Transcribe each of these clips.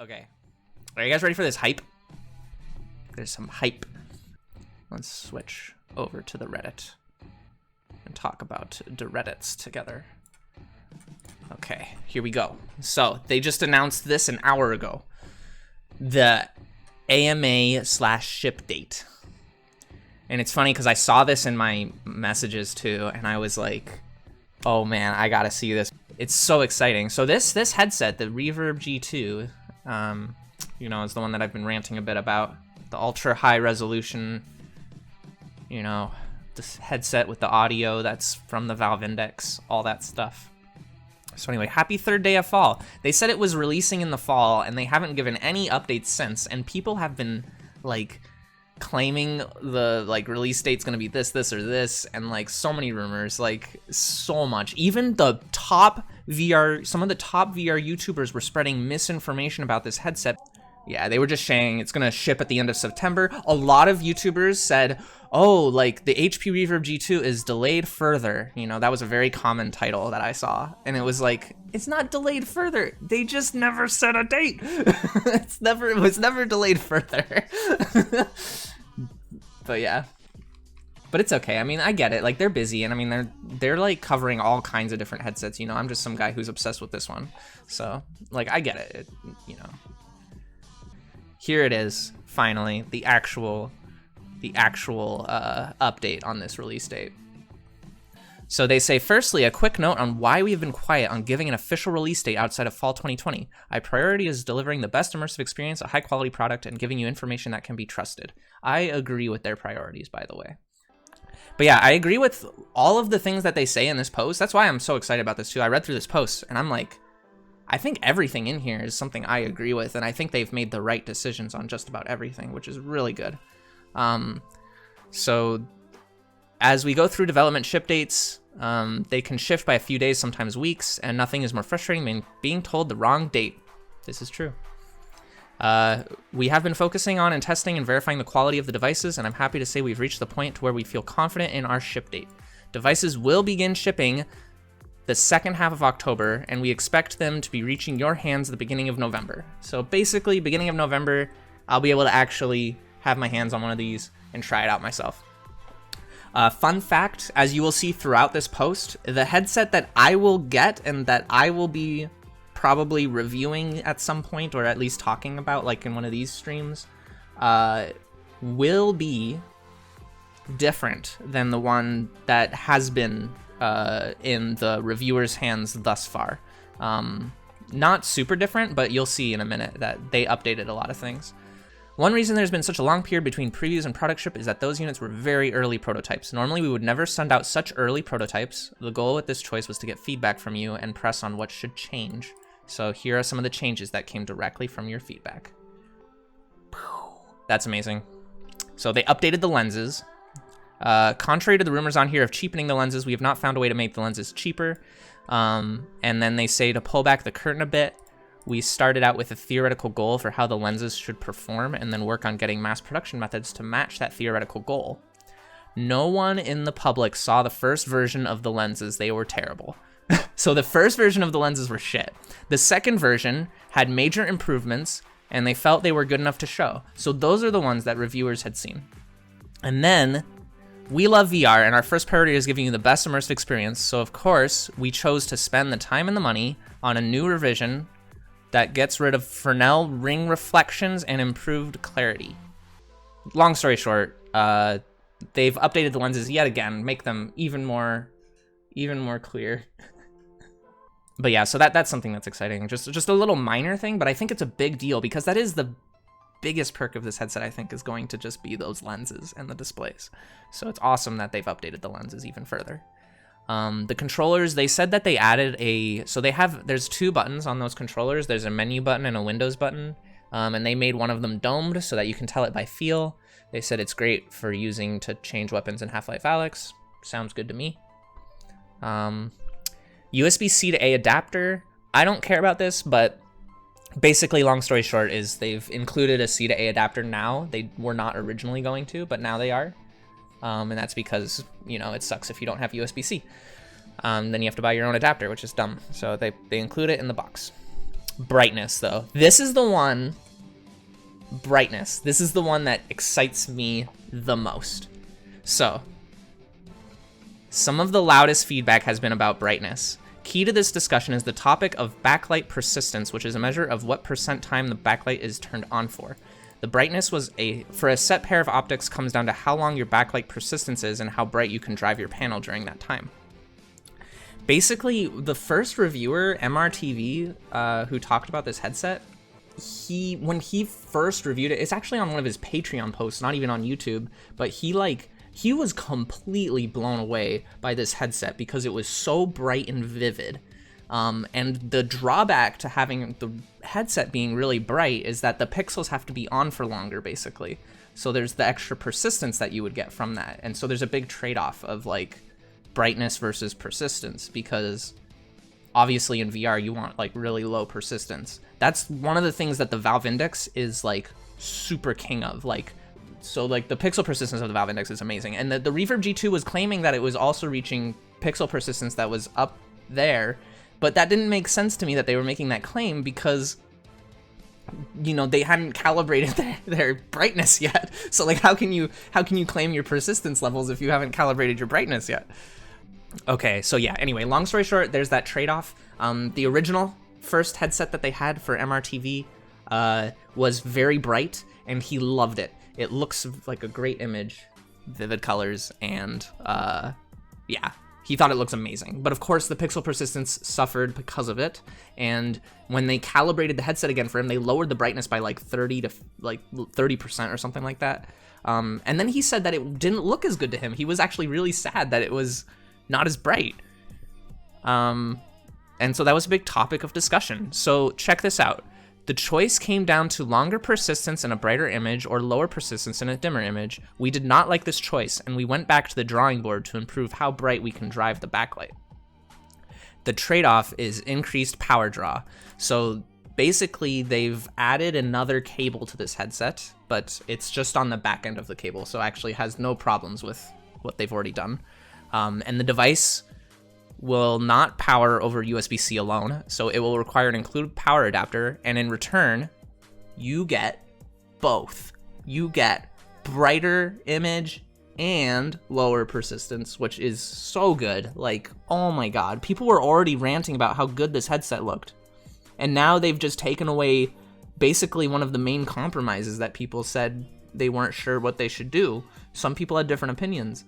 Okay. Are you guys ready for this hype? There's some hype. Let's switch over to the Reddit and talk about the Reddits together. Okay, here we go. So they just announced this an hour ago. The AMA/ship date. And it's funny because I saw this in my messages too, and I was like, oh man, I gotta see this. It's so exciting. So this headset, the Reverb G2, you know, is the one that I've been ranting a bit about. The ultra high resolution, you know, this headset with the audio that's from the Valve Index, all that stuff. So anyway, happy third day of fall. They said it was releasing in the fall, and they haven't given any updates since, and people have been, like, claiming the, like, release date's gonna be this, or this, and, like, so many rumors, like, so much. Even the top VR, some of the top VR YouTubers were spreading misinformation about this headset. Yeah, they were just saying it's gonna ship at the end of September. A lot of YouTubers said, oh, like, the HP Reverb G2 is delayed further. You know, that was a very common title that I saw. And it was like, it's not delayed further. They just never set a date. It was never delayed further. But yeah. But it's okay. I mean, I get it. Like, they're busy, and I mean, they're like covering all kinds of different headsets. You know, I'm just some guy who's obsessed with this one. So, like, I get it, you know. Here it is, finally, the actual update on this release date. So they say, firstly, a quick note on why we have been quiet on giving an official release date outside of fall 2020. Our priority is delivering the best immersive experience, a high quality product, and giving you information that can be trusted. I agree with their priorities, by the way. But yeah, I agree with all of the things that they say in this post. That's why I'm so excited about this too. I read through this post and I'm like, I think everything in here is something I agree with, and I think they've made the right decisions on just about everything, which is really good. So as we go through development ship dates, they can shift by a few days, sometimes weeks, and nothing is more frustrating than being told the wrong date. This is true. We have been focusing on and testing and verifying the quality of the devices, and I'm happy to say we've reached the point where we feel confident in our ship date. Devices will begin shipping the second half of October, and we expect them to be reaching your hands at the beginning of November. So basically, beginning of November, I'll be able to actually have my hands on one of these and try it out myself. Fun fact, as you will see throughout this post, the headset that I will get and that I will be probably reviewing at some point, or at least talking about, like in one of these streams, will be different than the one that has been in the reviewers' hands thus far. Not super different, but you'll see in a minute that they updated a lot of things. One reason there's been such a long period between previews and product ship is that those units were very early prototypes. Normally we would never send out such early prototypes. The goal with this choice was to get feedback from you and press on what should change. So here are some of the changes that came directly from your feedback. That's amazing. So they updated the lenses. Contrary to the rumors on here of cheapening the lenses, we have not found a way to make the lenses cheaper. And then they say to pull back the curtain a bit, we started out with a theoretical goal for how the lenses should perform and then work on getting mass production methods to match that theoretical goal. No one in the public saw the first version of the lenses. They were terrible. So the first version of the lenses were shit. The second version had major improvements, and they felt they were good enough to show. So those are the ones that reviewers had seen. And then we love VR, and our first priority is giving you the best immersive experience. So of course, we chose to spend the time and the money on a new revision that gets rid of Fresnel ring reflections and improved clarity. Long story short, they've updated the lenses yet again, make them even more clear. But yeah, so that's something that's exciting. Just a little minor thing, but I think it's a big deal because that is the biggest perk of this headset, I think, is going to just be those lenses and the displays. So it's awesome that they've updated the lenses even further. The controllers, they said that they added there's two buttons on those controllers. There's a menu button and a Windows button, and they made one of them domed so that you can tell it by feel. They said it's great for using to change weapons in Half-Life Alyx. Sounds good to me. USB-C to A adapter. I don't care about this, but basically, long story short, is they've included a C to A adapter now. They were not originally going to, but now they are. And that's because, you know, it sucks if you don't have USB-C. Then you have to buy your own adapter, which is dumb. So they include it in the box. Brightness, though. This is the one... Brightness. This is the one that excites me the most. So, some of the loudest feedback has been about brightness. Key to this discussion is the topic of backlight persistence, which is a measure of what % time the backlight is turned on for. The brightness for a set pair of optics comes down to how long your backlight persistence is and how bright you can drive your panel during that time. Basically, the first reviewer, MRTV, who talked about this headset, when he first reviewed it, it's actually on one of his Patreon posts, not even on YouTube, but he was completely blown away by this headset because it was so bright and vivid. And the drawback to having the headset being really bright is that the pixels have to be on for longer, basically. So there's the extra persistence that you would get from that. And so there's a big trade-off of like brightness versus persistence, because obviously in VR you want like really low persistence. That's one of the things that the Valve Index is like super king of. So the pixel persistence of the Valve Index is amazing. And the Reverb G2 was claiming that it was also reaching pixel persistence that was up there, but that didn't make sense to me that they were making that claim because, you know, they hadn't calibrated their brightness yet. So like how can you claim your persistence levels if you haven't calibrated your brightness yet? Okay, so yeah, anyway, long story short, there's that trade-off. The original first headset that they had for MRTV was very bright, and he loved it. It looks like a great image, vivid colors, and yeah, he thought it looks amazing. But of course, the pixel persistence suffered because of it, and when they calibrated the headset again for him, they lowered the brightness by like 30% or something like that. And then he said that it didn't look as good to him. He was actually really sad that it was not as bright. And so that was a big topic of discussion. So check this out. The choice came down to longer persistence in a brighter image or lower persistence in a dimmer image. We did not like this choice, and we went back to the drawing board to improve how bright we can drive the backlight. The trade-off is increased power draw. So basically, they've added another cable to this headset, but it's just on the back end of the cable, so actually has no problems with what they've already done. And the device will not power over USB-C alone, so it will require an included power adapter, and in return, you get both. You get brighter image and lower persistence, which is so good. Like, oh my god, people were already ranting about how good this headset looked, and now they've just taken away basically one of the main compromises that people said they weren't sure what they should do. Some people had different opinions.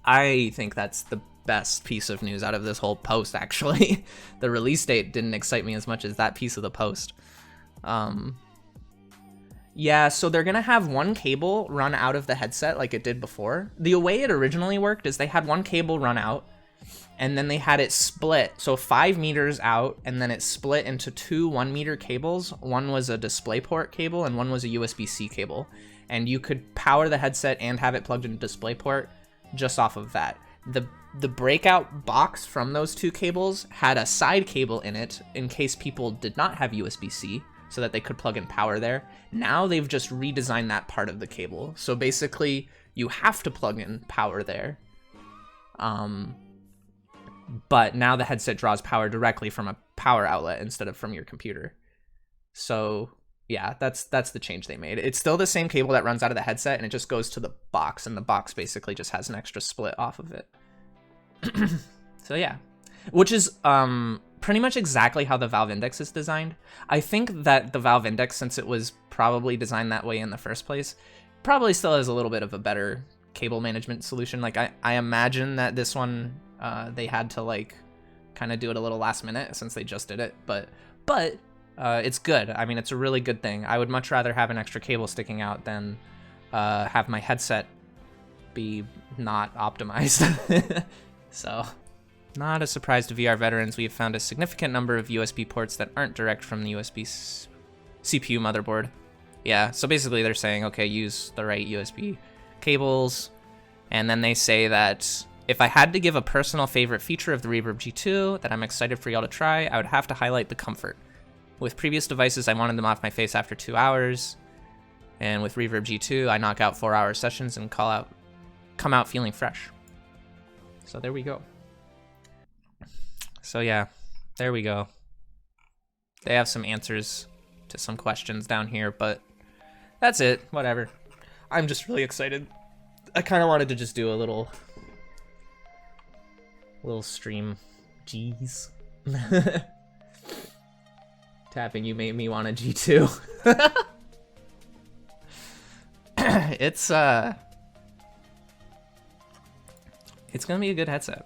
I think that's the best piece of news out of this whole post, actually. The release date didn't excite me as much as that piece of the post. Yeah, so they're gonna have one cable run out of the headset like it did before. The way it originally worked is they had one cable run out, and then they had it split, so 5 meters out, and then it split into 2 1-meter cables. One was a DisplayPort cable, and one was a USB-C cable. And you could power the headset and have it plugged into DisplayPort just off of that. The breakout box from those 2 cables had a side cable in it in case people did not have USB-C, so that they could plug in power there. Now they've just redesigned that part of the cable. So basically, you have to plug in power there. But now the headset draws power directly from a power outlet instead of from your computer. So yeah, that's the change they made. It's still the same cable that runs out of the headset, and it just goes to the box, and the box basically just has an extra split off of it. So yeah, which is pretty much exactly how the Valve Index is designed. I think that the Valve Index, since it was probably designed that way in the first place, probably still has a little bit of a better cable management solution. Like I imagine that this one they had to like kind of do it a little last minute since they just did it, but it's good. I mean, it's a really good thing. I would much rather have an extra cable sticking out than have my headset be not optimized. So, not a surprise to VR veterans, we have found a significant number of USB ports that aren't direct from the USB CPU motherboard. Yeah, so basically they're saying, okay, use the right USB cables, and then they say that if I had to give a personal favorite feature of the Reverb G2 that I'm excited for y'all to try, I would have to highlight the comfort. With previous devices, I wanted them off my face after 2 hours, and with Reverb G2, I knock out 4-hour sessions and come out feeling fresh. So there we go. So yeah, there we go. They have some answers to some questions down here, but that's it. Whatever. I'm just really excited. I kind of wanted to just do a little stream. Jeez. Tapping you made me want a G2. It's gonna be a good headset.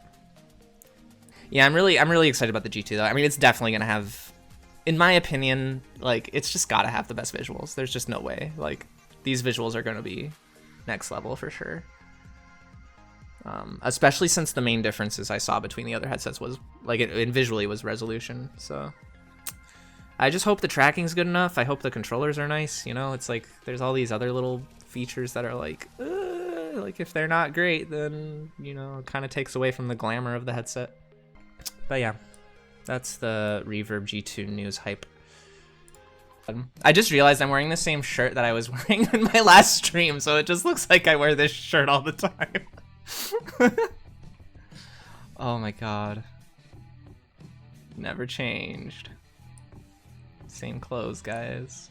Yeah, I'm really excited about the G2 though. I mean, it's definitely gonna have, in my opinion, like, it's just gotta have the best visuals. There's just no way. Like, these visuals are gonna be next level for sure. Especially since the main differences I saw between the other headsets was, like, it visually was resolution. So I just hope the tracking's good enough. I hope the controllers are nice. You know, it's like there's all these other little features that are like if they're not great, then, you know, it kind of takes away from the glamour of the headset. But yeah, that's the Reverb G2 news hype. I just realized I'm wearing the same shirt that I was wearing in my last stream, so it just looks like I wear this shirt all the time. Oh my god. Never changed. Same clothes, guys.